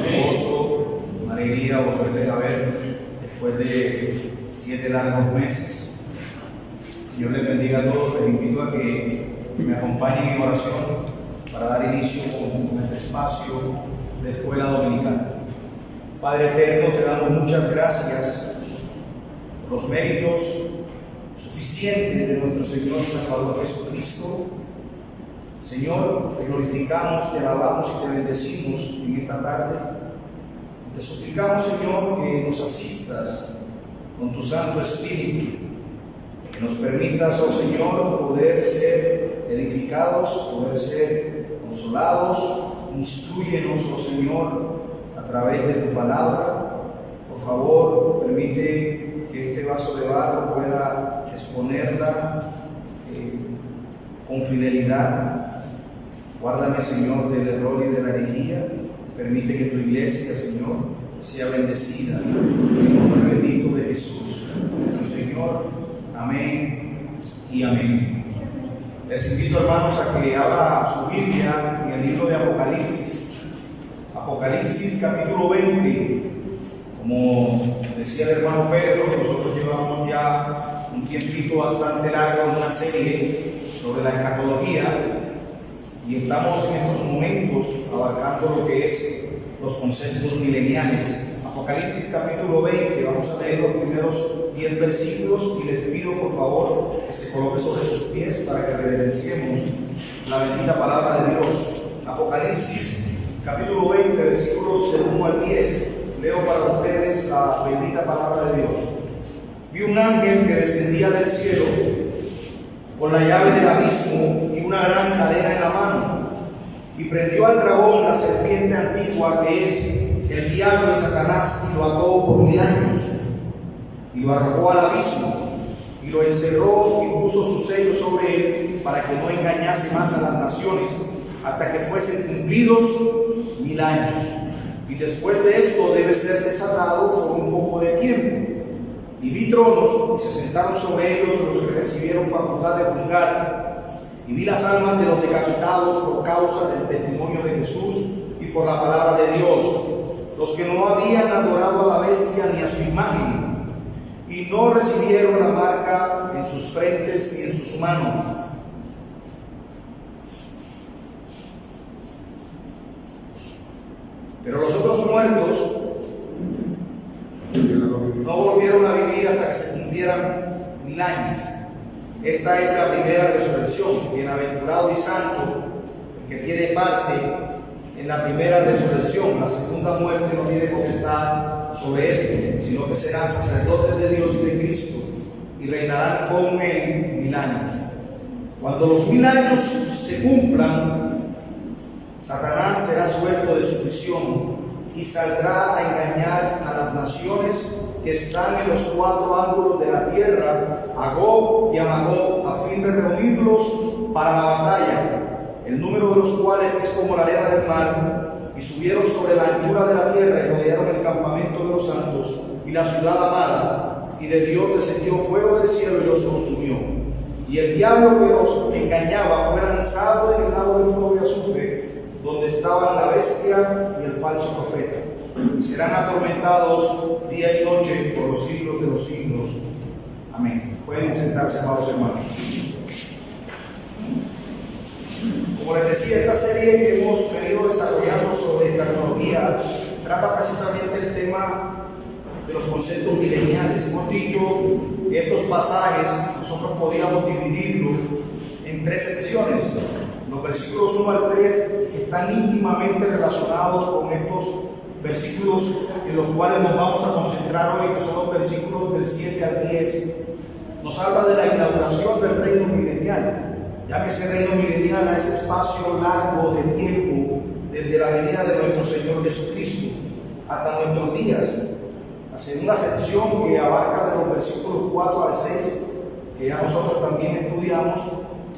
un gozo, una alegría volverles a ver después de 7 largos meses. Señor les bendiga a todos. Les invito a que me acompañen en oración para dar inicio con este espacio de escuela dominical. Padre eterno, te damos muchas gracias por los méritos suficientes de nuestro Señor y Salvador Jesucristo. Señor, te glorificamos, te alabamos y te bendecimos en esta tarde. Te suplicamos, Señor, que nos asistas con tu Santo Espíritu, que nos permitas, oh Señor, poder ser edificados, poder ser consolados. Instrúyenos, oh Señor, a través de tu palabra. Por favor, permite que este vaso de barro pueda exponerla con fidelidad. Guárdame, Señor, del error y de la herejía. Permite que tu iglesia, Señor, sea bendecida. En el nombre bendito de Jesús, nuestro Señor. Amén y amén. Les invito, hermanos, a que abra su Biblia en el libro de Apocalipsis. Apocalipsis capítulo 20. Como decía el hermano Pedro, nosotros llevamos ya un tiempito bastante largo en una serie sobre la escatología. Y estamos en estos momentos abarcando lo que es los conceptos mileniales. Apocalipsis capítulo 20, vamos a leer los primeros 10 versículos y les pido por favor que se coloque sobre sus pies para que reverenciemos la bendita palabra de Dios. Apocalipsis capítulo 20, versículos del 1 al 10. Leo para ustedes la bendita palabra de Dios. Vi un ángel que descendía del cielo con la llave del abismo y una gran cadena en la mano, y prendió al dragón, la serpiente antigua, que es el diablo y Satanás, y lo ató por 1000 años, y lo arrojó al abismo, y lo encerró y puso su sello sobre él, para que no engañase más a las naciones, hasta que fuesen cumplidos 1000 años. Y después de esto debe ser desatado por un poco de tiempo. Y vi tronos, y se sentaron sobre ellos los que recibieron facultad de juzgar. Y vi las almas de los decapitados por causa del testimonio de Jesús y por la palabra de Dios, los que no habían adorado a la bestia ni a su imagen, y no recibieron la marca en sus frentes ni en sus manos. Pero los otros muertos no volvieron a vivir hasta que se cumplieran 1000 años. Esta es la primera resurrección. Bienaventurado y santo el que tiene parte en la primera resurrección. La segunda muerte no tiene potestad sobre estos, sino que serán sacerdotes de Dios y de Cristo, y reinarán con él 1000 años. Cuando los 1000 años se cumplan, Satanás será suelto de su prisión y saldrá a engañar a las naciones que están en los 4 ángulos de la tierra, a Gog y a Magog, a fin de reunirlos para la batalla, el número de los cuales es como la arena del mar. Y subieron sobre la anchura de la tierra y rodearon el campamento de los santos y la ciudad amada, y de Dios descendió fuego del cielo y los consumió. Y el diablo que los engañaba fue lanzado en el lago de fuego y azufre, donde estaban la bestia y el falso profeta, y serán atormentados día y noche por los siglos de los siglos. Amén. Pueden sentarse, amados hermanos. Como les decía, esta serie que hemos venido desarrollando sobre tecnología trata precisamente el tema de los conceptos mileniales. Hemos dicho que estos pasajes nosotros podíamos dividirlos en 3 secciones. Los versículos 1 al 3 están íntimamente relacionados con estos versículos en los cuales nos vamos a concentrar hoy, que son los versículos del 7 al 10. Nos habla de la inauguración del reino milenial. Llámese reino milenial a ese espacio largo de tiempo desde la venida de nuestro Señor Jesucristo hasta nuestros días. La segunda sección, que abarca de los versículos 4 al 6, que ya nosotros también estudiamos,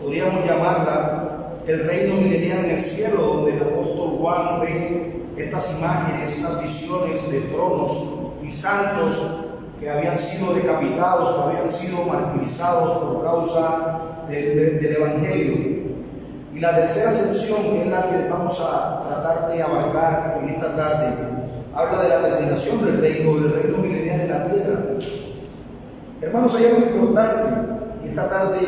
podríamos llamarla el reino milenial en el cielo, donde el apóstol Juan ve estas imágenes, estas visiones de tronos y santos que habían sido decapitados, que habían sido martirizados por causa del Evangelio. Y la tercera sección, que es la que vamos a tratar de abarcar en esta tarde, habla de la terminación del reino milenial en la tierra. Hermanos, hay algo importante. Y esta tarde,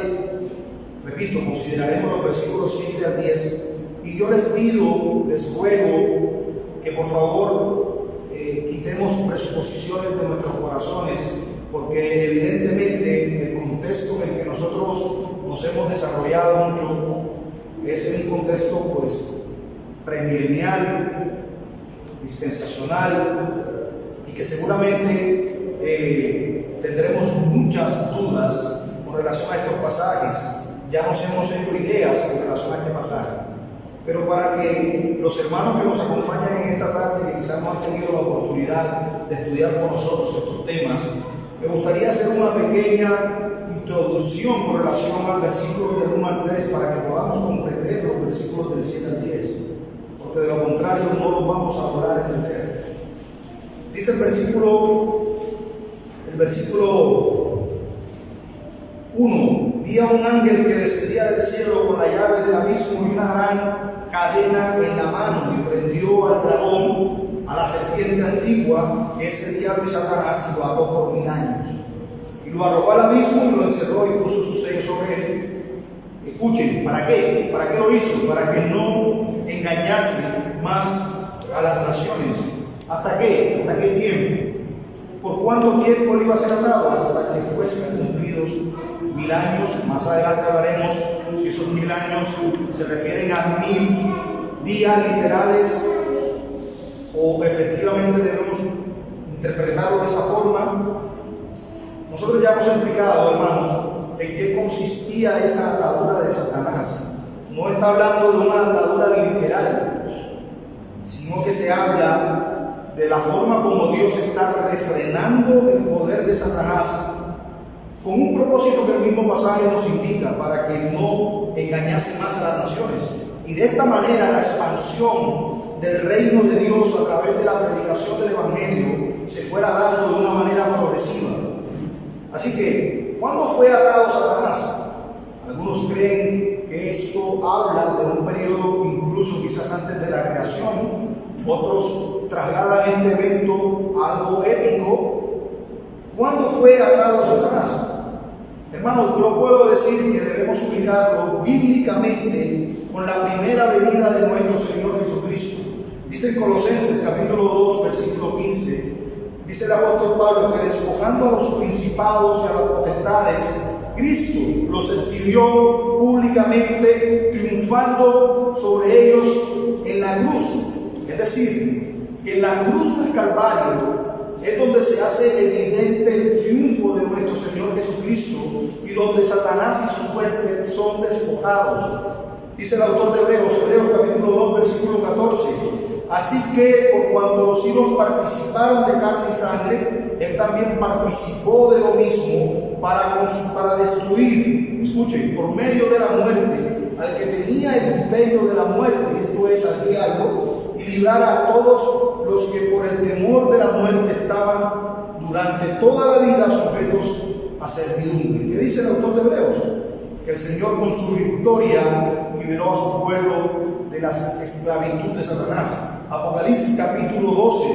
repito, consideraremos los versículos 7 al 10. Y yo les pido, les ruego, que por favor quitemos presuposiciones de nuestros corazones, porque evidentemente el contexto en el que nosotros nos hemos desarrollado mucho es en un contexto pues premilenial, dispensacional, y que seguramente tendremos muchas dudas con relación a estos pasajes. Ya nos hemos hecho ideas con relación a este pasaje, pero para que los hermanos que nos acompañan en esta tarde, que quizás no han tenido la oportunidad de estudiar con nosotros estos temas, me gustaría hacer una pequeña introducción con relación al versículo del 1 al 3 para que podamos comprender los versículos del 7 al 10, porque de lo contrario no los vamos a lograr entender. Dice el versículo 1: vi a un ángel que descendía del cielo con la llave del abismo y una gran cadena en la mano, y prendió al dragón, a la serpiente antigua, que es el diablo y Satanás, y lo ató por 1000 años. Y lo arrojó al abismo y lo encerró y puso su sello sobre él. Escuchen, ¿para qué? ¿Para qué lo hizo? Para que no engañase más a las naciones. ¿Hasta qué? ¿Hasta qué tiempo? ¿Por cuánto tiempo le iba a ser atado? Hasta que fuesen cumplidos 1000 años. Más adelante hablaremos si esos 1000 años se refieren a 1000 días literales o efectivamente debemos interpretarlo de esa forma. Nosotros ya hemos explicado, hermanos, en qué consistía esa atadura de Satanás. No está hablando de una atadura literal, sino que se habla de la forma como Dios está refrenando el poder de Satanás, con un propósito que el mismo pasaje nos indica, para que no engañase más a las naciones. Y de esta manera la expansión del reino de Dios a través de la predicación del Evangelio se fuera dando de una manera progresiva. Así que, ¿cuándo fue atado Satanás? Algunos creen que esto habla de un periodo incluso quizás antes de la creación. Otros trasladan este evento a algo épico. ¿Cuándo fue atado Satanás? Hermanos, yo puedo decir que debemos ubicarlo bíblicamente con la primera venida de nuestro Señor Jesucristo. Dice en Colosenses capítulo 2, versículo 15, dice el apóstol Pablo que despojando a los principados y a las potestades, Cristo los exhibió públicamente, triunfando sobre ellos en la cruz. Es decir, que en la cruz del Calvario es donde se hace evidente el triunfo de nuestro Señor Jesucristo y donde Satanás y sus huestes son despojados. Dice el autor de Hebreos capítulo 2, versículo 14: así que por cuanto los hijos participaron de carne y sangre, él también participó de lo mismo para destruir, escuchen, por medio de la muerte, al que tenía el imperio de la muerte, esto es, al diablo, y librar a todos los que por el temor de la muerte estaban durante toda la vida sujetos a servidumbre. ¿Qué dice el autor de Hebreos? Que el Señor con su victoria liberó a su pueblo de la esclavitud de Satanás. Apocalipsis capítulo 12,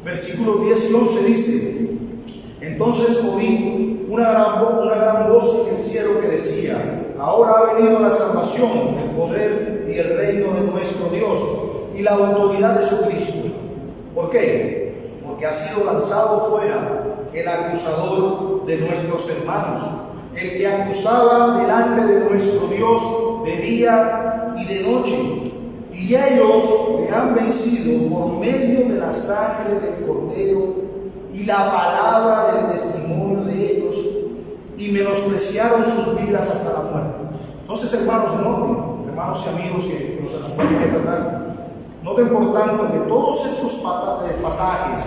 versículos 10 y 11 dice: entonces oí una gran voz en el cielo que decía: ahora ha venido la salvación, el poder y el reino de nuestro Dios y la autoridad de su Cristo. ¿Por qué? Porque ha sido lanzado fuera el acusador de nuestros hermanos, el que acusaba delante de nuestro Dios de día y de noche. Y ellos le han vencido por medio de la sangre del Cordero y la palabra del testimonio de ellos, y menospreciaron sus vidas hasta la muerte. Entonces, hermanos, noten, hermanos y amigos que nos acompañan esta tarde, noten por tanto que todos estos pasajes,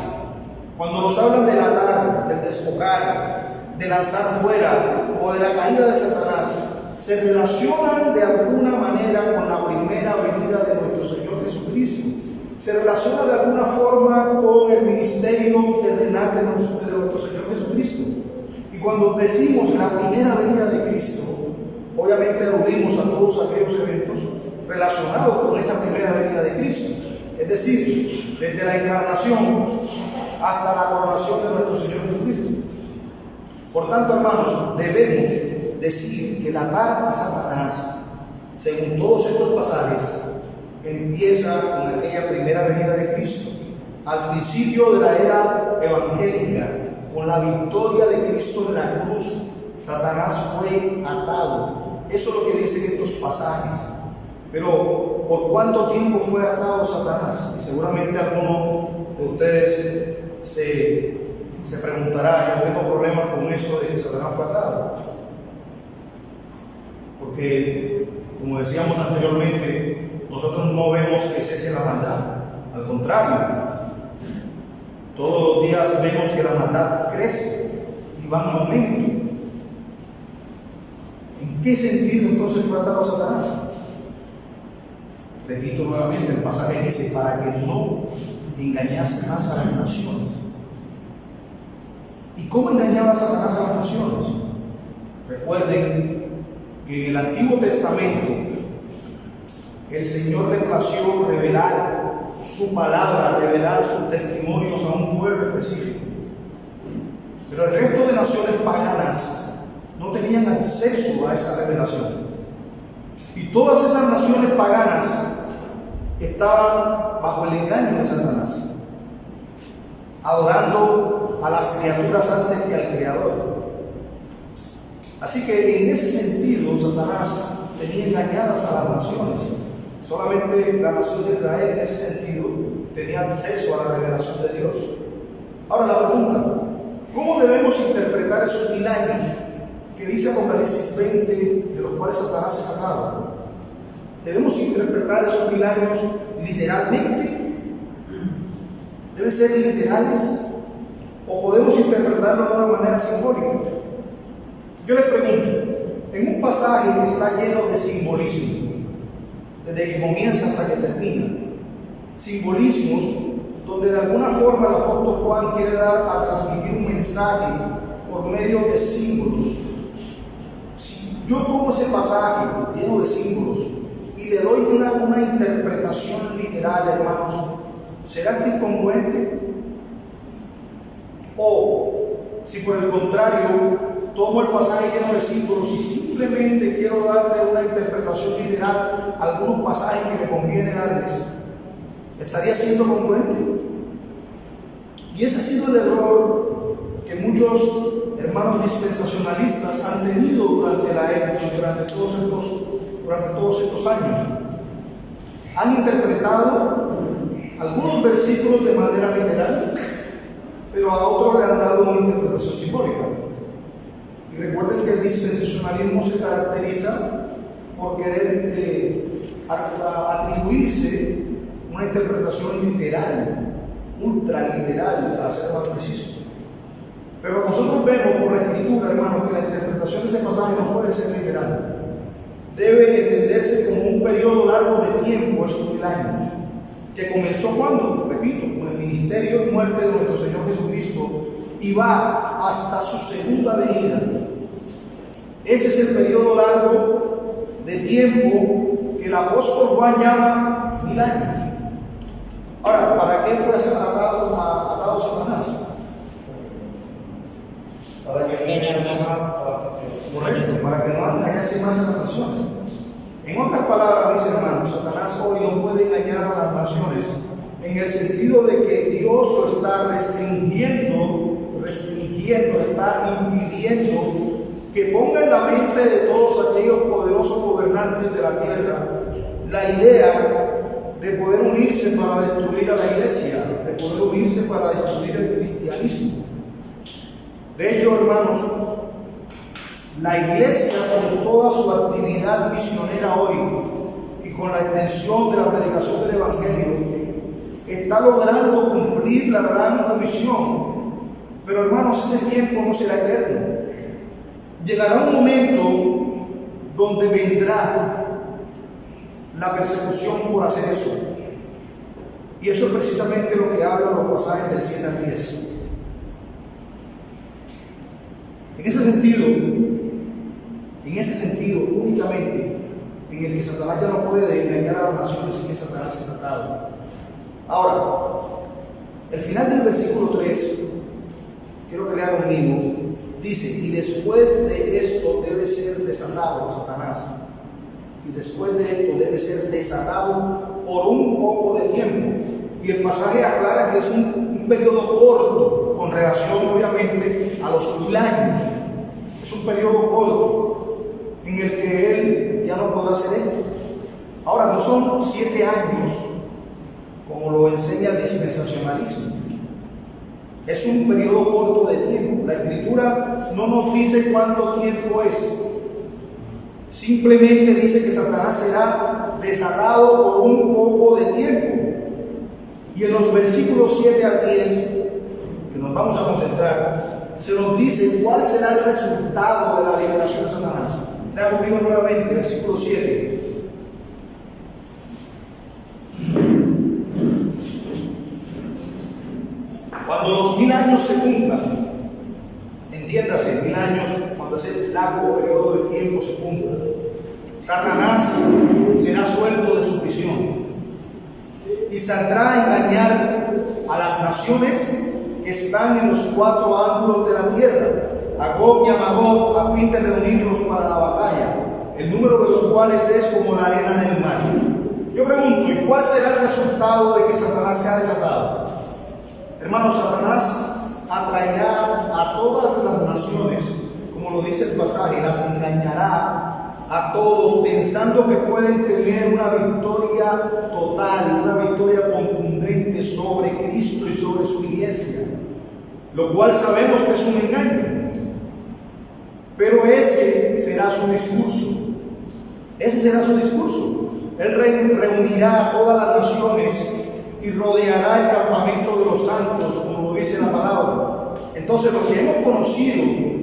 cuando nos hablan del atar, del despojar, de lanzar fuera o de la caída de Satanás, se relacionan de alguna manera con la primera venida de nuestro Señor Jesucristo. Se relaciona de alguna forma con el ministerio terrenal de nuestro Señor Jesucristo. Y cuando decimos la primera venida de Cristo, obviamente aludimos a todos aquellos eventos relacionados con esa primera venida de Cristo. Es decir, desde la encarnación hasta la coronación de nuestro Señor Jesucristo. Por tanto, hermanos, debemos decir que la atar a Satanás, según todos estos pasajes, empieza con aquella primera venida de Cristo, al principio de la era evangélica, con la victoria de Cristo en la cruz. Satanás fue atado. Eso es lo que dicen estos pasajes. Pero, ¿por cuánto tiempo fue atado Satanás? Y seguramente alguno de ustedes se preguntará: yo tengo problemas con eso de que Satanás fue atado. Porque, como decíamos anteriormente, nosotros no vemos que cese la maldad. Al contrario, todos los días vemos que la maldad crece y va en aumento. ¿En qué sentido entonces fue atado Satanás? Repito nuevamente, el pasaje dice: para que no engañase más a las naciones. ¿Y cómo engañaba Satanás a las naciones? Recuerden que en el Antiguo Testamento el Señor le plació revelar su palabra, revelar sus testimonios a un pueblo específico. Pero el resto de naciones paganas no tenían acceso a esa revelación. Y todas esas naciones paganas estaban bajo el engaño de Satanás, adorando a las criaturas antes que al Creador. Así que en ese sentido Satanás tenía engañadas a las naciones. Solamente la nación de Israel en ese sentido tenía acceso a la revelación de Dios. Ahora la pregunta: ¿cómo debemos interpretar esos 1000 años que dice Apocalipsis 20, de los cuales Satanás es atado? ¿Debemos interpretar esos 1000 años literalmente? ¿Deben ser literales? ¿O podemos interpretarlo de una manera simbólica? Yo les pregunto, en un pasaje que está lleno de simbolismo, desde que comienza hasta que termina, simbolismos donde de alguna forma el apóstol Juan quiere dar a transmitir un mensaje por medio de símbolos. Si yo tomo ese pasaje lleno de símbolos y le doy una interpretación literal, hermanos, ¿será que es congruente? O si por el contrario tomo el pasaje lleno de símbolos y simplemente quiero darle una interpretación literal a algunos pasajes que me conviene darles, ¿estaría siendo congruente? Y ese ha sido el error que muchos hermanos dispensacionalistas han tenido durante la época, durante todos estos años. Han interpretado algunos versículos de manera literal, pero a otros le han dado una interpretación simbólica. Y recuerden que el dispensacionalismo se caracteriza por querer atribuirse una interpretación literal, ultra literal, para ser más preciso. Pero nosotros vemos por la Escritura, hermanos, que la interpretación de ese pasaje no puede ser literal. Debe entenderse como un periodo largo de tiempo, esos 1000 años, que comenzó cuando, repito, con el ministerio y muerte de nuestro Señor Jesucristo y va hasta su segunda venida. Ese es el periodo largo de tiempo que el apóstol Juan llama 1000 años. Ahora, ¿para qué fue atado Satanás? Para que engañase más. Correcto, para que no engañase más a las naciones. En otras palabras, mis hermanos, Satanás hoy no puede engañar a las naciones en el sentido de que Dios lo está restringiendo, está impidiendo que ponga en la mente de todos aquellos poderosos gobernantes de la tierra la idea de poder unirse para destruir a la iglesia, de poder unirse para destruir el cristianismo. De hecho, hermanos, la iglesia, con toda su actividad misionera hoy y con la extensión de la predicación del Evangelio, está logrando cumplir la gran comisión. Pero, hermanos, ese tiempo no será eterno. Llegará un momento donde vendrá la persecución por hacer eso. Y eso es precisamente lo que hablan los pasajes del 7 al 10. En en ese sentido únicamente, en el que Satanás ya no puede engañar a las naciones y que Satanás es atado. Ahora, el final del versículo 3, quiero que lea conmigo, dice: y después de esto debe ser desatado Satanás, y después de esto debe ser desatado por un poco de tiempo. Y el pasaje aclara que es un periodo corto, con relación obviamente a los 1000 años. Es un periodo corto en el que él ya no podrá hacer esto. Ahora, no son 7 años como lo enseña el dispensacionalismo. Es un periodo corto de tiempo. La Escritura no nos dice cuánto tiempo es. Simplemente dice que Satanás será desatado por un poco de tiempo. Y en los versículos 7 al 10, que nos vamos a concentrar, se nos dice cuál será el resultado de la liberación de Satanás. Lea conmigo nuevamente, versículo 7. Cuando los 1000 años se cumplan, entiéndase, 1000 años, cuando ese largo periodo de tiempo se cumpla, Satanás será suelto de su prisión y saldrá a engañar a las naciones que están en los 4 ángulos de la tierra, a Gog y a Magog, a fin de reunirlos para la batalla, el número de los cuales es como la arena del mar. Yo pregunto, ¿y cuál será el resultado de que Satanás sea desatado? Hermanos, Satanás atraerá a todas las naciones, como lo dice el pasaje, las engañará a todos pensando que pueden tener una victoria total, una victoria contundente sobre Cristo y sobre su iglesia, lo cual sabemos que es un engaño. Pero ese será su discurso. Ese será su discurso. Él reunirá a todas las naciones y rodeará el campamento de los santos, como lo dice la palabra. Entonces, lo que hemos conocido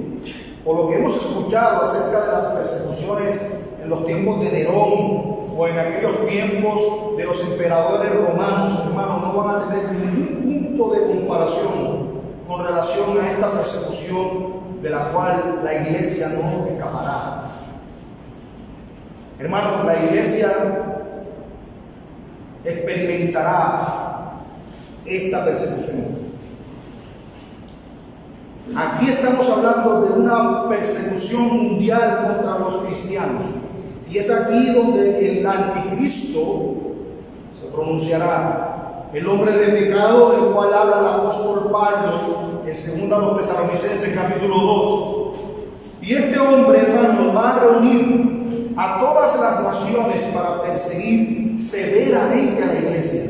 o lo que hemos escuchado acerca de las persecuciones en los tiempos de Nerón o en aquellos tiempos de los emperadores romanos, hermanos, no van a tener ningún punto de comparación con relación a esta persecución de la cual la iglesia no escapará. Hermanos, la iglesia experimentará esta persecución. Aquí estamos hablando de una persecución mundial contra los cristianos. Y es aquí donde el anticristo se pronunciará. El hombre de pecado del cual habla el apóstol Pablo en 2 Tesalonicenses capítulo 2. Y este hombre, hermanos, va a reunir a todas las naciones para perseguir severamente a la iglesia.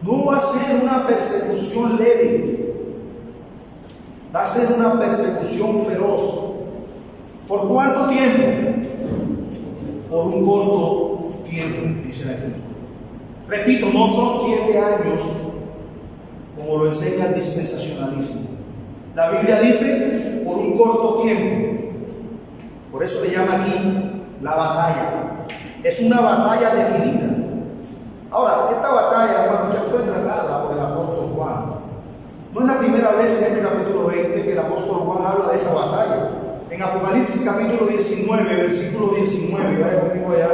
No va a ser una persecución leve. Va a ser una persecución feroz. ¿Por cuánto tiempo? Por un corto tiempo, dice la Escritura. Repito, no son 7 años como lo enseña el dispensacionalismo. La Biblia dice por un corto tiempo. Por eso le llama aquí la batalla. Es una batalla definida. Ahora, esta batalla, hermano, ya fue tratada por el apóstol Juan. No es la primera vez en este capítulo 20 que el apóstol Juan habla de esa batalla. En Apocalipsis capítulo 19, versículo 19, vaya conmigo allá.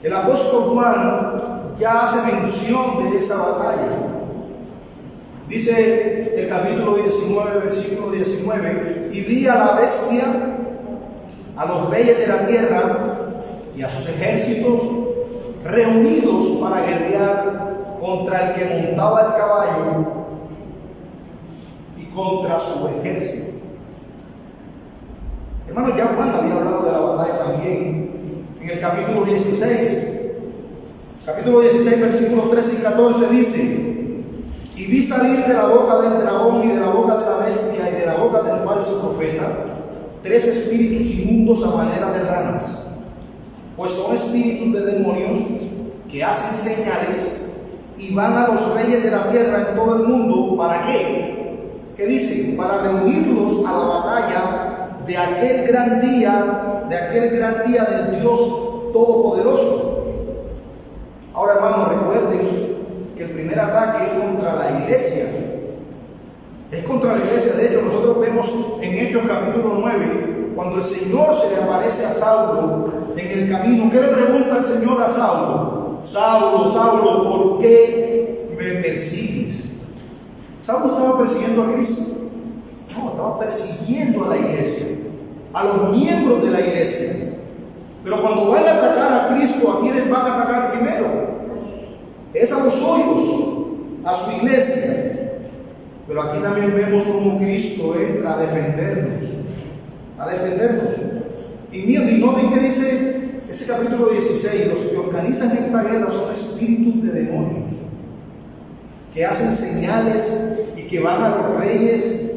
El apóstol Juan ya hace mención de esa batalla. Dice el capítulo 19, versículo 19: y vi a la bestia, a los reyes de la tierra y a sus ejércitos reunidos para guerrear contra el que montaba el caballo y contra su ejército. Hermano, ya Juan había hablado de la batalla también en el capítulo 16. Capítulo 16, versículos 13 y 14 dice: y vi salir de la boca del dragón y de la boca de la bestia y de la boca del falso profeta 3 espíritus inmundos a manera de ranas, pues son espíritus de demonios que hacen señales y van a los reyes de la tierra en todo el mundo. ¿Para qué? ¿Qué dice? Para reunirlos a la batalla de aquel gran día del Dios Todopoderoso. Ahora, hermanos, recuerden que el primer ataque es contra la iglesia. Es contra la iglesia. De hecho, nosotros vemos en Hechos capítulo 9 cuando el Señor se le aparece a Saulo en el camino, ¿qué le pregunta el Señor a Saulo? Saulo, Saulo, ¿por qué me persigues? Saulo estaba persiguiendo a Cristo. No, estaba persiguiendo a la iglesia, a los miembros de la iglesia. Pero cuando van a atacar a Cristo, ¿a quiénes van a atacar primero? Es a los suyos, a su iglesia. Pero aquí también vemos cómo Cristo entra a defendernos. A defendernos. Y noten que dice ese capítulo 16: los que organizan esta guerra son espíritus de demonios, que hacen señales y que van a los reyes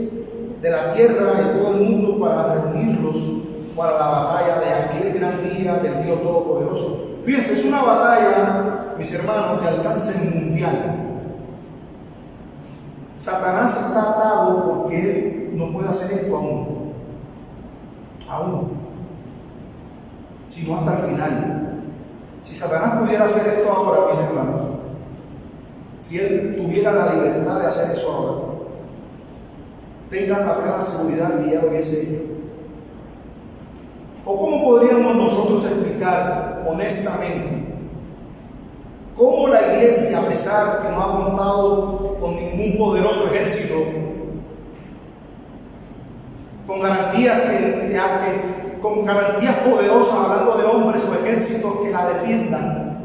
de la tierra, de todo el mundo, para reunirlos para la batalla de aquel gran día del Dios Todopoderoso. Fíjense, es una batalla, mis hermanos, de alcance mundial. Satanás está atado porque él no puede hacer esto aún, sino hasta el final. Si Satanás pudiera hacer esto ahora, mis hermanos, si él tuviera la libertad de hacer eso ahora, tengan la plena seguridad que ya lo hubiese hecho. ¿O cómo podríamos nosotros explicar honestamente cómo la iglesia, a pesar que no ha contado con ningún poderoso ejército, con garantías poderosas, hablando de hombres o ejércitos que la defiendan?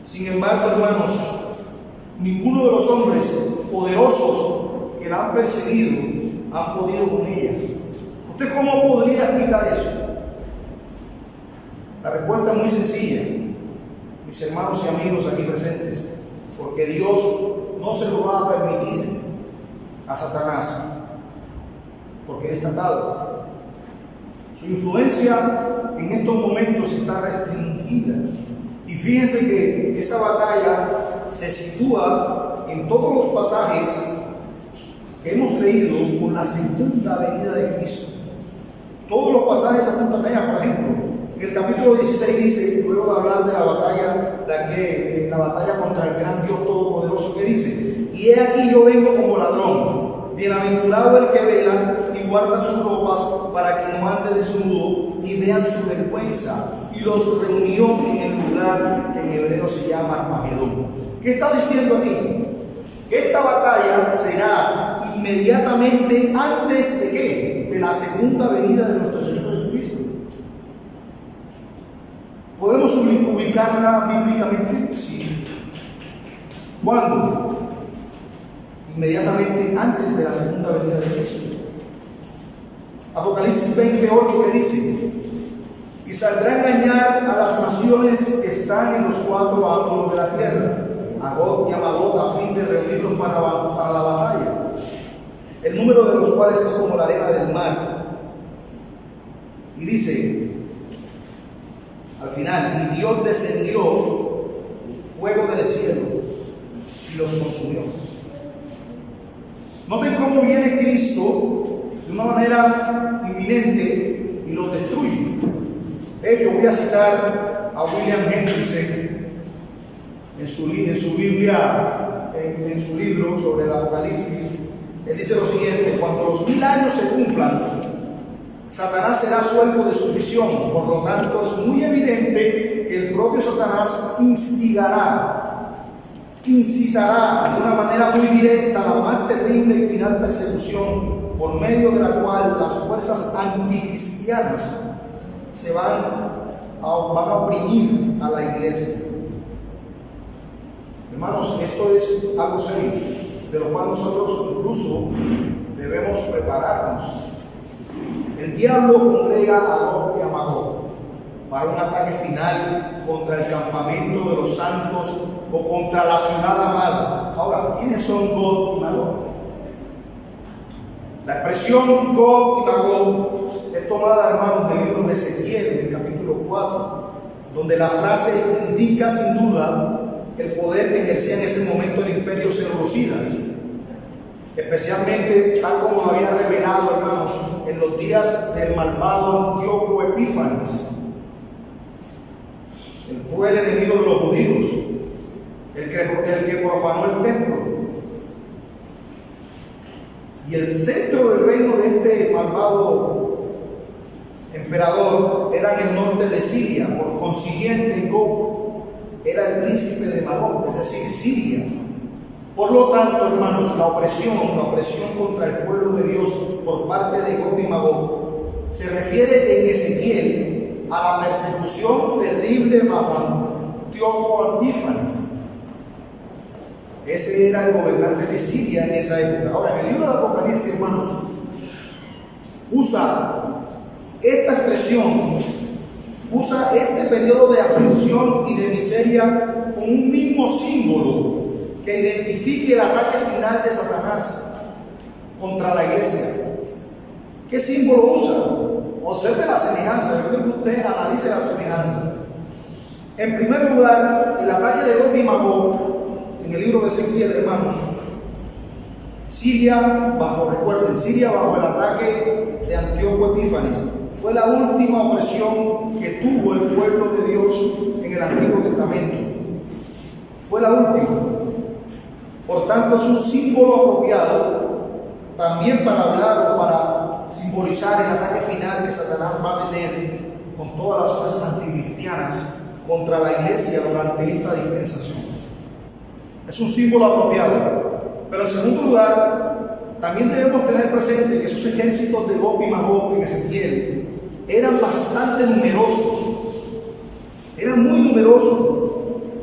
Sin embargo, hermanos, ninguno de los hombres poderosos que la han perseguido han podido con ella. ¿Usted cómo podría explicar eso? La respuesta es muy sencilla, mis hermanos y amigos aquí presentes: porque Dios no se lo va a permitir a Satanás, porque él está atado. Su influencia en estos momentos está restringida. Y fíjense que esa batalla se sitúa en todos los pasajes que hemos leído con la segunda venida de Cristo. Todos los pasajes apuntan a ella. Por ejemplo, en el capítulo 16 dice, luego de hablar de la batalla, la batalla contra el gran Dios Todopoderoso, que dice: y he aquí yo vengo como ladrón, bienaventurado el que vela y guarda sus ropas para que no ande desnudo y vean su vergüenza. Y los reunió en el lugar que en hebreo se llama Armagedón. ¿Qué está diciendo aquí? Que esta batalla será inmediatamente antes de ¿qué? De la segunda venida de nuestro Señor Jesucristo. ¿Podemos ubicarla bíblicamente? Sí. ¿Cuándo? Inmediatamente antes de la segunda venida de Cristo. Apocalipsis 28, que dice: y saldrá a engañar a las naciones que están en los cuatro ángulos de la tierra, a Gog y a Magog, a fin de reunirlos para la batalla, el número de los cuales es como la arena del mar. Y dice al final: y Dios descendió fuego del cielo y los consumió. Noten cómo viene Cristo de una manera inminente y los destruye. Yo voy a citar a William Hendrickson en su Biblia, en su libro sobre el Apocalipsis. Él dice lo siguiente: cuando los 1000 años se cumplan, Satanás será suelto de su prisión. Por lo tanto, es muy evidente que el propio Satanás incitará de una manera muy directa la más terrible y final persecución, por medio de la cual las fuerzas anticristianas se van a oprimir a la iglesia. Hermanos, esto es algo serio, de lo cual nosotros incluso debemos prepararnos. El diablo congrega a Gog y a Magog para un ataque final contra el campamento de los santos o contra la ciudad amada. Ahora, ¿quiénes son Gog y Magog? La expresión Gog y Magog es tomada, hermanos, del libro de Ezequiel, en el capítulo 4, donde la frase indica sin duda el poder que ejercía en ese momento el imperio seleucidas, especialmente tal como lo había revelado, hermanos, en los días del malvado Antíoco Epífanes. Él fue el enemigo de los judíos, el que profanó el templo. Y el centro del reino de este malvado emperador, era en el norte de Siria. Por consiguiente, Gog era el príncipe de Magog, es decir, Siria. Por lo tanto, hermanos, la opresión contra el pueblo de Dios por parte de Gog y Magog se refiere en Ezequiel a la persecución terrible bajo Antíoco Epífanes. Ese era el gobernante de Siria en esa época. Ahora, en el libro de Apocalipsis, hermanos, usa esta expresión, usa este periodo de aflicción y de miseria con un mismo símbolo que identifique el ataque final de Satanás contra la iglesia. ¿Qué símbolo usa? Observe la semejanza. Yo quiero que usted analice la semejanza. En primer lugar, el ataque de Gog y Magog en el libro de Ezequiel, hermanos. Siria bajo el ataque de Antíoco Epífanes, fue la última opresión que tuvo el pueblo de Dios en el Antiguo Testamento. Fue la última. Por tanto, es un símbolo apropiado también para hablar o para simbolizar el ataque final que Satanás va a tener con todas las fuerzas anticristianas contra la iglesia durante esta dispensación. Es un símbolo apropiado. Pero en segundo lugar, también debemos tener presente que esos ejércitos de Gog y Magog en Ezequiel eran bastante numerosos. Eran muy numerosos.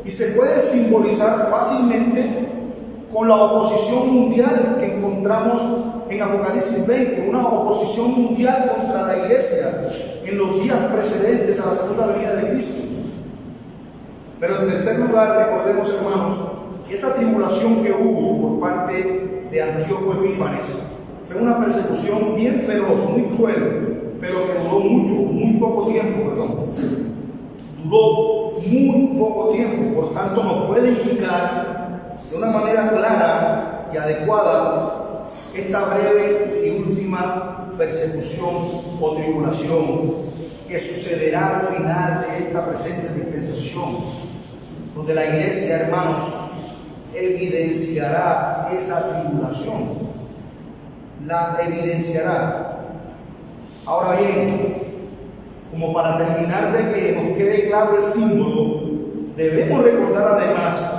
Y se puede simbolizar fácilmente con la oposición mundial que encontramos en Apocalipsis 20, una oposición mundial contra la iglesia en los días precedentes a la segunda venida de Cristo. Pero en tercer lugar, recordemos, hermanos, que esa tribulación que hubo por parte de Antíoco Epífanes fue una persecución bien feroz, muy cruel, pero que duró muy poco tiempo, duró muy poco tiempo. Por tanto, nos puede indicar de una manera clara y adecuada esta breve y última persecución o tribulación que sucederá al final de esta presente dispensación, donde la iglesia, hermanos, evidenciará esa tribulación, la evidenciará. Ahora bien, como para terminar de que nos quede claro el símbolo, debemos recordar además,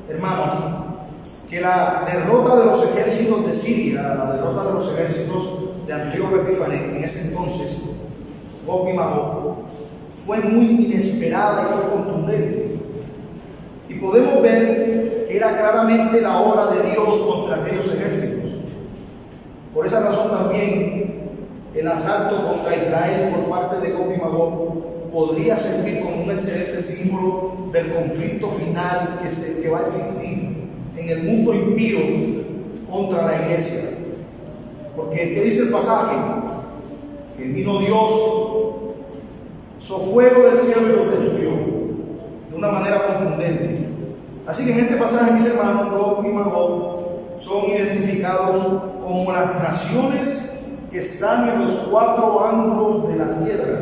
hermanos, que la derrota de los ejércitos de Siria, la derrota de los ejércitos de Antíoco Epífanes en ese entonces, Gog y Magog, fue muy inesperada y fue contundente. Y podemos ver que era claramente la obra de Dios contra aquellos ejércitos. Por esa razón también el asalto contra Israel por parte de Gog y Magog podría servir como un excelente símbolo del conflicto final que va a existir en el mundo impío contra la iglesia. Porque, ¿qué dice el pasaje? Que vino Dios, hizo fuego del cielo y lo destruyó de una manera contundente. Así que en este pasaje, mis hermanos, Gog y Magog son identificados como las naciones que están en los cuatro ángulos de la tierra.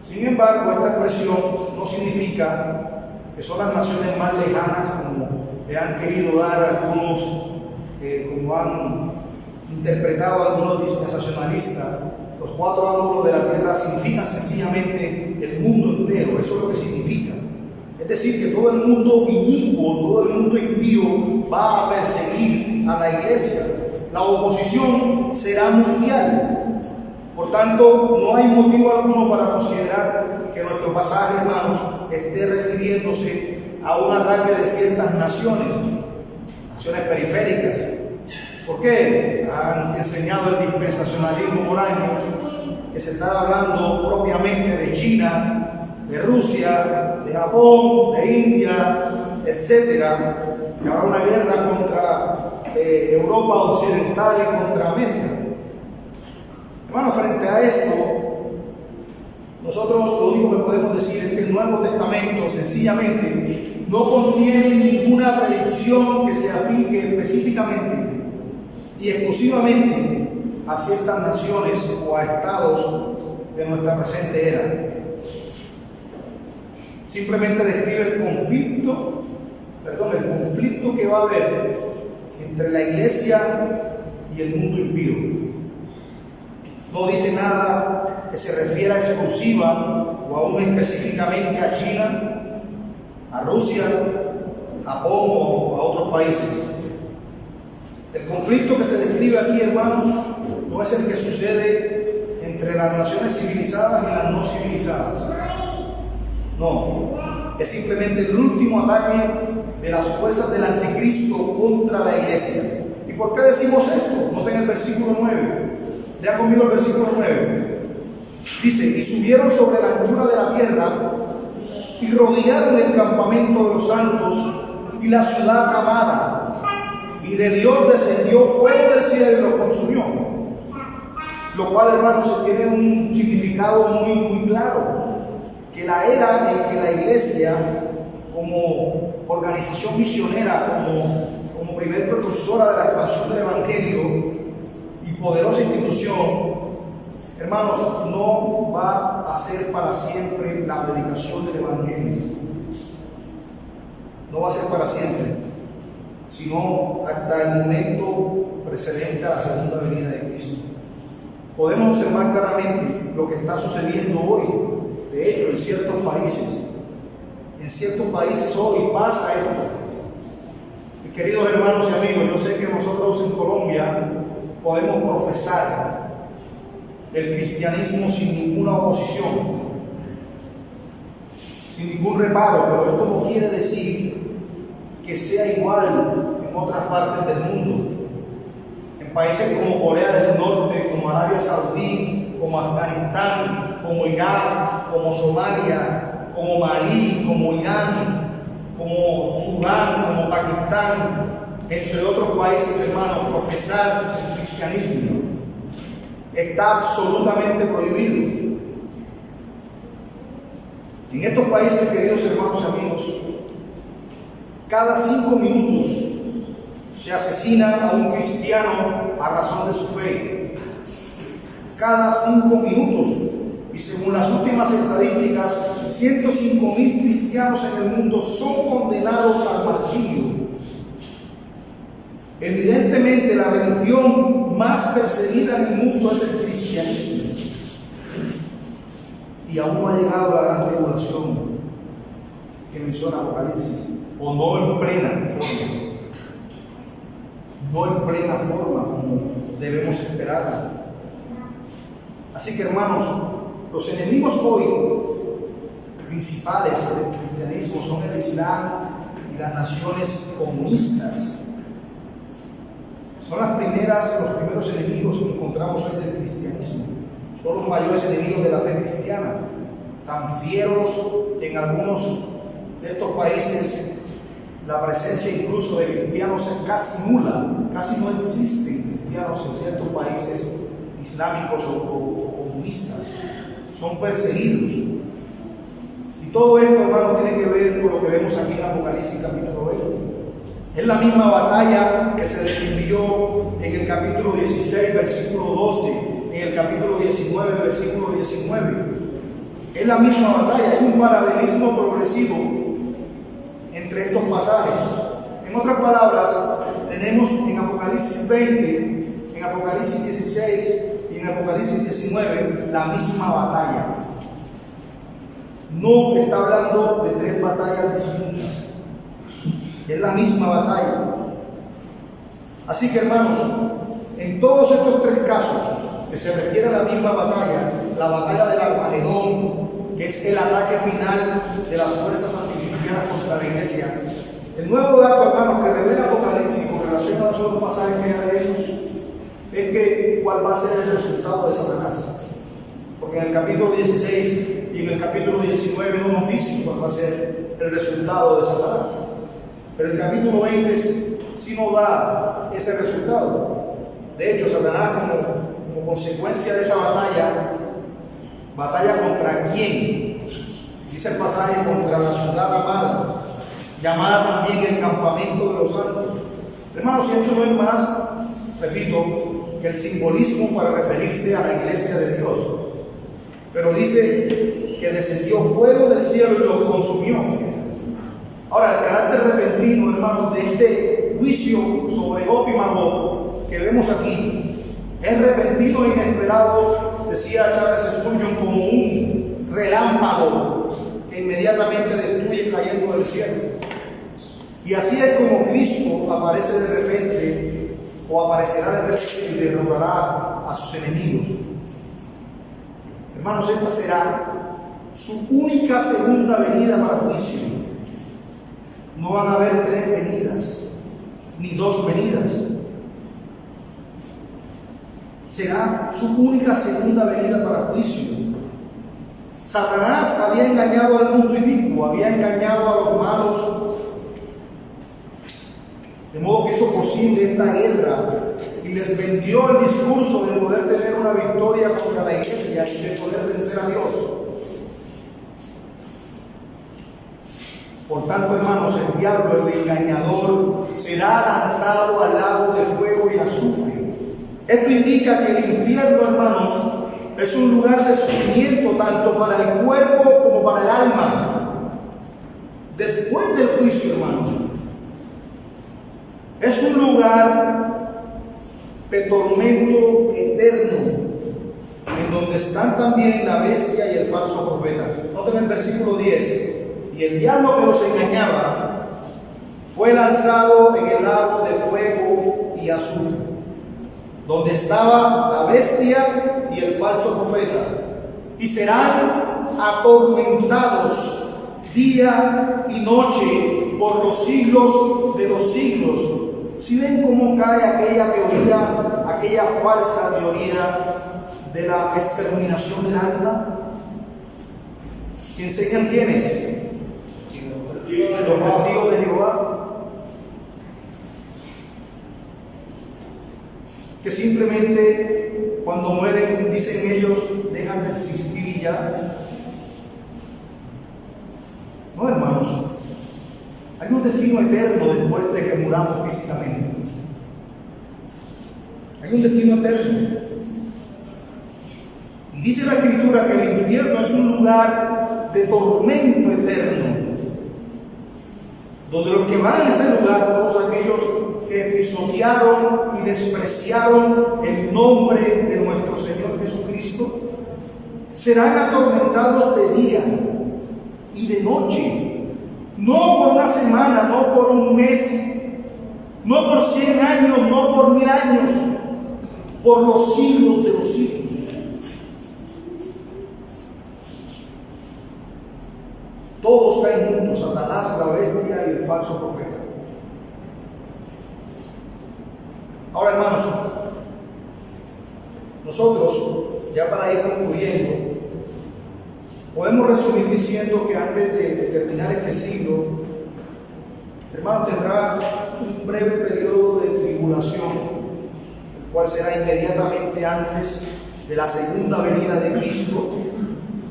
Sin embargo, esta expresión no significa que son las naciones más lejanas, como le han querido dar algunos, como han interpretado algunos dispensacionalistas. Los cuatro ángulos de la tierra significan sencillamente el mundo entero. Eso es lo que significa. Es decir, que todo el mundo inicuo, todo el mundo impío va a perseguir a la iglesia. La oposición será mundial. Por tanto, no hay motivo alguno para considerar que nuestro pasaje, hermanos, esté refiriéndose a un ataque de ciertas naciones periféricas. ¿Por qué? Han enseñado el dispensacionalismo por años que se está hablando propiamente de China, de Rusia, de Japón, de India, etcétera, que habrá una guerra contra Europa occidental y contra América. Hermanos, frente a esto, nosotros lo único que podemos decir es que el Nuevo Testamento sencillamente no contiene ninguna predicción que se aplique específicamente y exclusivamente a ciertas naciones o a estados de nuestra presente era. Simplemente describe el conflicto que va a haber entre la iglesia y el mundo impío. No dice nada que se refiera exclusiva o aún específicamente a China, a Rusia, Japón o a otros países. El conflicto que se describe aquí, hermanos, no es el que sucede entre las naciones civilizadas y las no civilizadas. No, es simplemente el último ataque de las fuerzas del anticristo contra la iglesia. ¿Y por qué decimos esto? Noten el versículo 9. Lean conmigo el versículo 9. Dice: y subieron sobre la anchura de la tierra y rodearon el campamento de los santos y la ciudad amada, y de Dios descendió fuego del cielo y los consumió. Lo cual, hermanos, tiene un significado muy claro, que la era en que la iglesia, como organización misionera, como primer precursora de la expansión del evangelio y poderosa institución, hermanos, no va a ser para siempre la predicación del evangelio. No va a ser para siempre, sino hasta el momento precedente a la segunda venida de Cristo. Podemos observar claramente lo que está sucediendo hoy. De hecho, en ciertos países hoy pasa esto. Mis queridos hermanos y amigos, yo sé que nosotros en Colombia podemos profesar el cristianismo sin ninguna oposición, sin ningún reparo, pero esto no quiere decir que sea igual en otras partes del mundo. En países como Corea del Norte, como Arabia Saudí, como Afganistán, como Irak, como Somalia, como Malí, como Irán, como Sudán, como Pakistán, entre otros países, hermanos, profesar el cristianismo está absolutamente prohibido. En estos países, queridos hermanos y amigos, cada 5 minutos se asesina a un cristiano a razón de su fe. Cada 5 minutos. Y según las últimas estadísticas, 105.000 cristianos en el mundo son condenados al martirio. Evidentemente, la religión más perseguida en el mundo es el cristianismo. Y aún no ha llegado la gran tribulación que menciona Apocalipsis, o no en plena forma. No en plena forma como debemos esperarla. Así que, hermanos, los enemigos hoy principales del cristianismo son el Islam y las naciones comunistas. Son los primeros enemigos que encontramos hoy del cristianismo. Son los mayores enemigos de la fe cristiana. Tan fieros que en algunos de estos países la presencia incluso de cristianos es casi nula. Casi no existen cristianos en ciertos países islámicos o comunistas. Son perseguidos. Y todo esto, hermano, tiene que ver con lo que vemos aquí en Apocalipsis capítulo 20. Es la misma batalla que se describió en el capítulo 16, versículo 12, en el capítulo 19, versículo 19. Es la misma batalla, es un paralelismo progresivo entre estos pasajes. En otras palabras, tenemos en Apocalipsis 20, en Apocalipsis 16 y en Apocalipsis 19 la misma batalla. No está hablando de 3 batallas distintas. Es la misma batalla. Así que, hermanos, en todos estos 3 casos que se refiere a la misma batalla, la batalla del Armagedón, que es el ataque final de las fuerzas anticristianas contra la iglesia, el nuevo dato, hermanos, que revela Apocalipsis con relación a los otros pasajes que ya leemos, es que cuál va a ser el resultado de Satanás. Porque en el capítulo 16 y en el capítulo 19 no nos dicen cuál va a ser el resultado de Satanás. Pero el capítulo 20 sí nos da ese resultado. De hecho, Satanás, como consecuencia de esa batalla contra quién? Dice el pasaje, contra la ciudad amada, llamada también el campamento de los santos. Hermanos, si esto no es más, repito, que el simbolismo para referirse a la iglesia de Dios. Pero dice que descendió fuego del cielo y lo consumió. Ahora, el carácter repentino, hermanos, de este juicio sobre Gog y Magog que vemos aquí, Es repentino e inesperado, decía Charles Spurgeon, como un relámpago que inmediatamente destruye cayendo del cielo. Y así es como Cristo aparece de repente, o aparecerá de repente y derrotará a sus enemigos. Hermanos, esta será su única segunda venida para juicio. No van a haber 3 venidas, ni 2 venidas. Será su única segunda venida para juicio. Satanás había engañado al mundo inicuo, había engañado a los malos, de modo que hizo posible esta guerra y les vendió el discurso de poder tener una victoria contra la iglesia y de poder vencer a Dios. Por tanto, hermanos, el diablo, el engañador, será lanzado al lago de fuego y azufre. Esto indica que el infierno, hermanos, es un lugar de sufrimiento tanto para el cuerpo como para el alma. Después del juicio, hermanos, es un lugar de tormento eterno, en donde están también la bestia y el falso profeta. Noten el versículo 10. Y el diablo que los engañaba fue lanzado en el lago de fuego y azufre, donde estaba la bestia y el falso profeta, y serán atormentados día y noche por los siglos de los siglos. Si ven cómo cae aquella teoría, aquella falsa teoría de la exterminación del alma, que enseñan quiénes, los testigos de Jehová, que simplemente cuando mueren, dicen ellos, dejan de existir ya. No, hermanos, hay un destino eterno después de que muramos físicamente. Hay un destino eterno. Y dice la Escritura que el infierno es un lugar de tormento eterno, donde los que van a ese lugar, todos aquellos que pisotearon y despreciaron el nombre de nuestro Señor Jesucristo, serán atormentados de día y de noche, no por una semana, no por un mes, no por 100 años, no por 1000 años, por los siglos de los siglos. Todos caen juntos, Satanás, la bestia y el falso profeta. Ahora, hermanos, nosotros, ya para ir concluyendo, podemos resumir diciendo que antes de terminar este siglo, hermano, tendrá un breve periodo de tribulación, el cual será inmediatamente antes de la segunda venida de Cristo,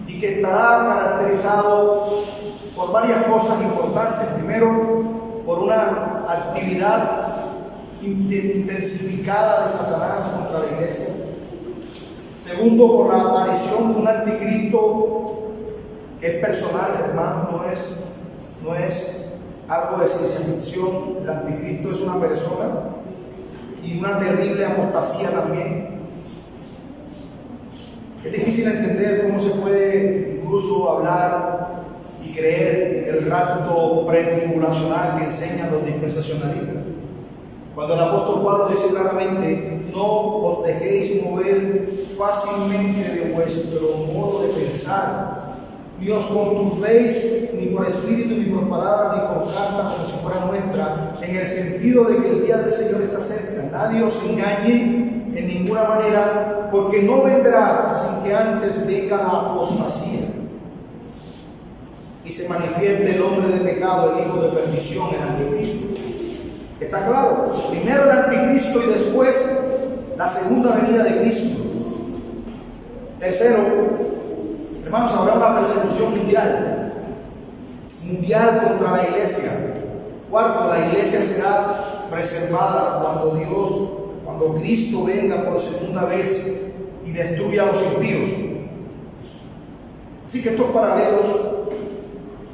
y que estará caracterizado por varias cosas importantes. Primero, por una actividad intensificada de Satanás contra la iglesia. Segundo, por la aparición de un anticristo que es personal, hermano, no es algo de ciencia ficción. El anticristo es una persona y una terrible apostasía también. Es difícil entender cómo se puede incluso hablar y creer el rapto pretribulacional que enseñan los dispensacionalistas. Cuando el apóstol Pablo dice claramente: no os dejéis mover fácilmente de vuestro modo de pensar, ni os conturbéis ni por espíritu, ni por palabra, ni por carta como si fuera nuestra, en el sentido de que el día del Señor está cerca. Nadie os engañe en ninguna manera, porque no vendrá sin que antes venga la apostasía y se manifieste el hombre de pecado, el hijo de perdición, el anticristo. ¿Está claro? Primero el anticristo y después la segunda venida de Cristo. Tercero, hermanos, habrá una persecución mundial contra la iglesia. Cuarto, la iglesia será preservada cuando Cristo venga por segunda vez y destruya a los impíos. Así que estos paralelos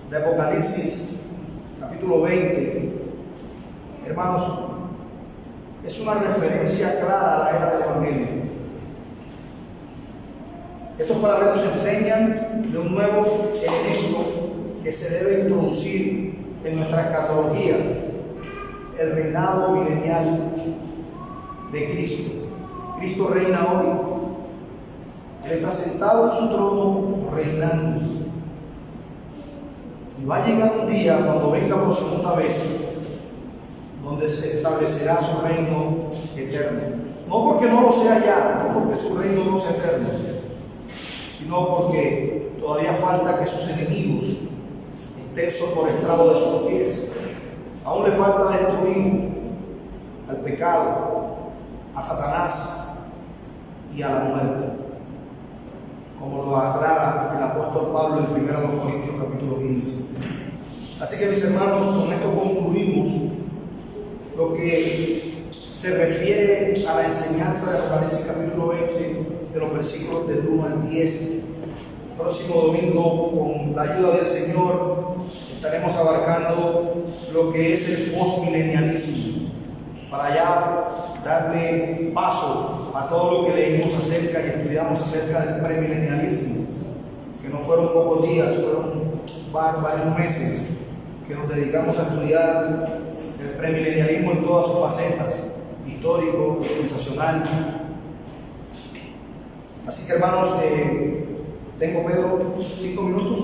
de Apocalipsis capítulo 20, hermanos, es una referencia clara a la era del Evangelio. Estos paralelos enseñan de un nuevo elemento que se debe introducir en nuestra escatología, el reinado milenial de Cristo. Cristo reina hoy. Él está sentado en su trono reinando. Y va a llegar un día cuando venga por segunda vez, donde se establecerá su reino eterno. No porque no lo sea ya, no porque su reino no sea eterno, sino porque todavía falta que sus enemigos estén por estrado de sus pies. Aún le falta destruir al pecado, a Satanás y a la muerte, como lo aclara el apóstol Pablo en 1 Corintios capítulo 15. Así que, mis hermanos, con esto concluimos lo que se refiere a la enseñanza de Apocalipsis capítulo 20, de los versículos del 1 al 10. El próximo domingo, con la ayuda del Señor, estaremos abarcando lo que es el postmilenialismo, para ya darle paso a todo lo que leímos acerca y estudiamos acerca del premilenialismo, que no fueron pocos días, fueron varios meses que nos dedicamos a estudiar el premilenialismo en todas sus facetas, histórico, sensacional. Así que, hermanos, tengo, Pedro, 5 minutos.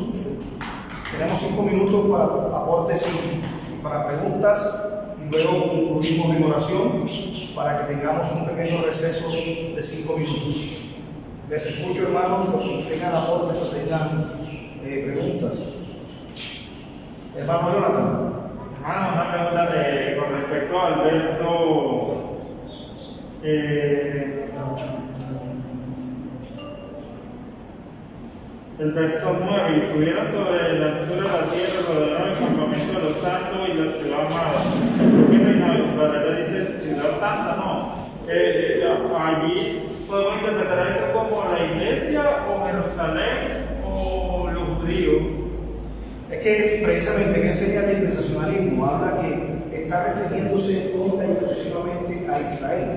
Tenemos 5 minutos para aportes y para preguntas, y luego concluimos en oración para que tengamos un pequeño receso de 5 minutos. Les escucho, hermanos, los que tengan aportes o tengan preguntas. Hermano Jonathan. Hermano, una pregunta con respecto al verso. El verso 9, y subieron sobre la altura de la tierra, rodearon el campamento de los santos y la ciudad amada. ¿Por qué reina de Israel dice ciudad santa? No. Allí podemos interpretar eso como la iglesia o Jerusalén o los judíos. Es que precisamente que enseña el dispensacionalismo habla que está refiriéndose única y exclusivamente a Israel,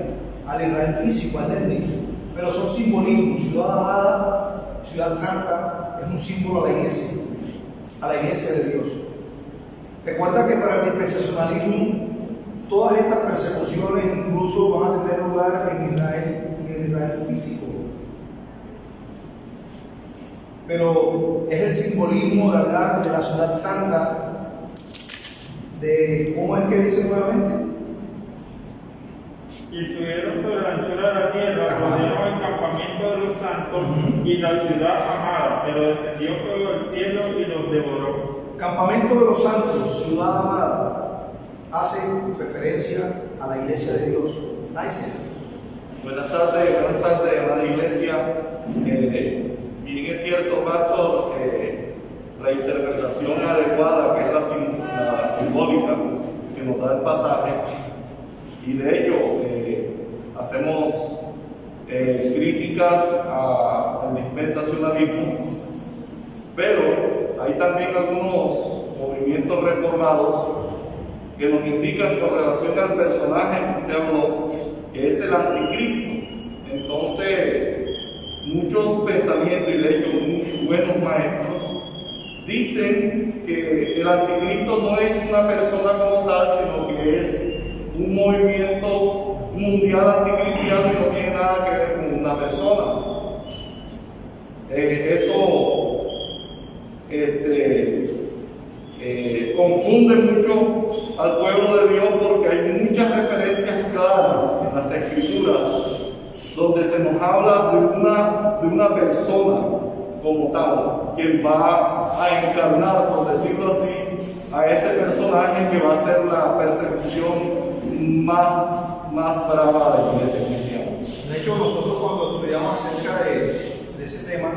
al Israel físico, al étnico, pero son simbolismos. Ciudad amada, ciudad santa, es un símbolo a la iglesia de Dios. Recuerda que para el dispensacionalismo todas estas persecuciones incluso van a tener lugar en el Israel físico. Pero es el simbolismo de hablar de la ciudad santa, de cómo es que dice nuevamente. Y subieron sobre la anchura de la tierra, rodearon el campamento de los santos y la ciudad amada, pero descendió fuego del cielo y los devoró. Campamento de los santos, ciudad amada, hace referencia a la iglesia de Dios. Nice. Buenas tardes, hermana iglesia. Bien es cierto, pastor, la interpretación adecuada, que es la simbólica que nos da el pasaje, y de ello hacemos críticas al dispensacionalismo, pero hay también algunos movimientos reformados que nos indican con relación al personaje que usted habló, que es el anticristo. Entonces, muchos pensamientos, y de hecho muy buenos maestros, dicen que el anticristo no es una persona como tal, sino que es un movimiento mundial anticristiano y no tiene nada que ver con una persona. Eso confunde mucho al pueblo de Dios, porque hay muchas referencias claras en las Escrituras donde se nos habla de una persona como tal, quien va a encarnar, por decirlo así, a ese personaje que va a ser la persecución más brava de la iglesia cristiana. De hecho, nosotros cuando estudiamos acerca de ese tema,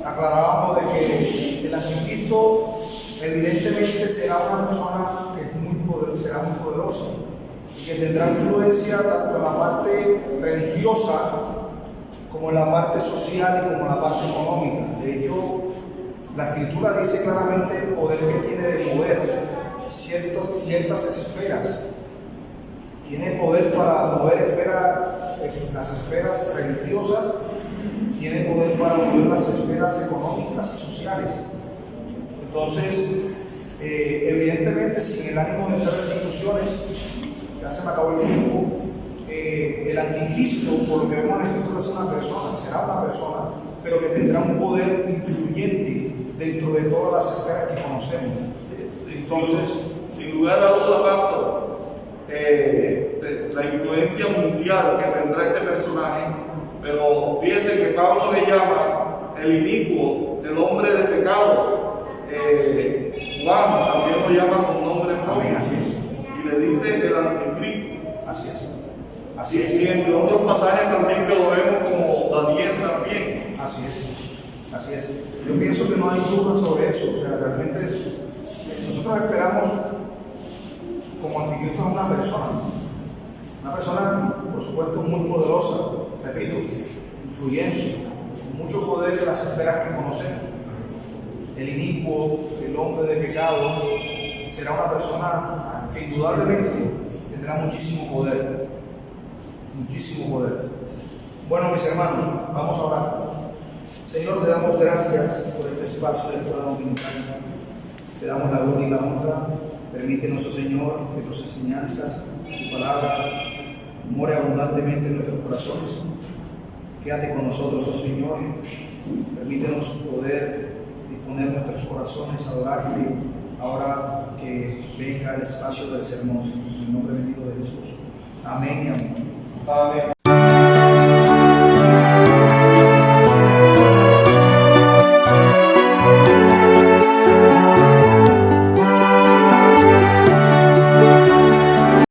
aclarábamos de que el anticristo evidentemente será una persona que es será muy poderosa y que tendrá influencia tanto en la parte religiosa como en la parte social y como en la parte económica. De hecho, la Escritura dice claramente el poder que tiene de mover ciertas esferas tiene poder para mover las esferas religiosas, tiene poder para mover las esferas económicas y sociales. Entonces, evidentemente, sin el ánimo de hacer restituciones, ya se me acabó el tiempo, el anticristo, por lo que vemos en la escritura, es una persona, será una persona, pero que tendrá un poder influyente dentro de todas las esferas que conocemos. Entonces, sin lugar a dudas, pastor, la influencia mundial que tendrá este personaje, pero fíjese que Pablo le llama el inicuo, el hombre de pecado. Juan también lo llama con nombre propio. amén, así es. Y le dice el anticristo. Así es. Y Así es. entre otros pasajes también que lo vemos como Daniel también. Así es. Así es. Yo pienso que no hay duda sobre eso. O sea, realmente nosotros esperamos como anticristo a una persona. Una persona, por supuesto, muy poderosa, repito, influyente, con mucho poder de las esferas que conocemos. El inicuo, el hombre de pecado, será una persona que indudablemente tendrá muchísimo poder. Muchísimo poder. Bueno, mis hermanos, vamos a orar. Señor, te damos gracias por este espacio de escuela dominical. Te damos la gloria y la honra. Permítenos, oh Señor, que tus enseñanzas, tu palabra, more abundantemente en nuestros corazones. Quédate con nosotros, oh Señor. Permítenos poder disponer nuestros corazones a adorarte ahora que venga el espacio del sermón. En el nombre bendito de Jesús. Amén y amén. Amén.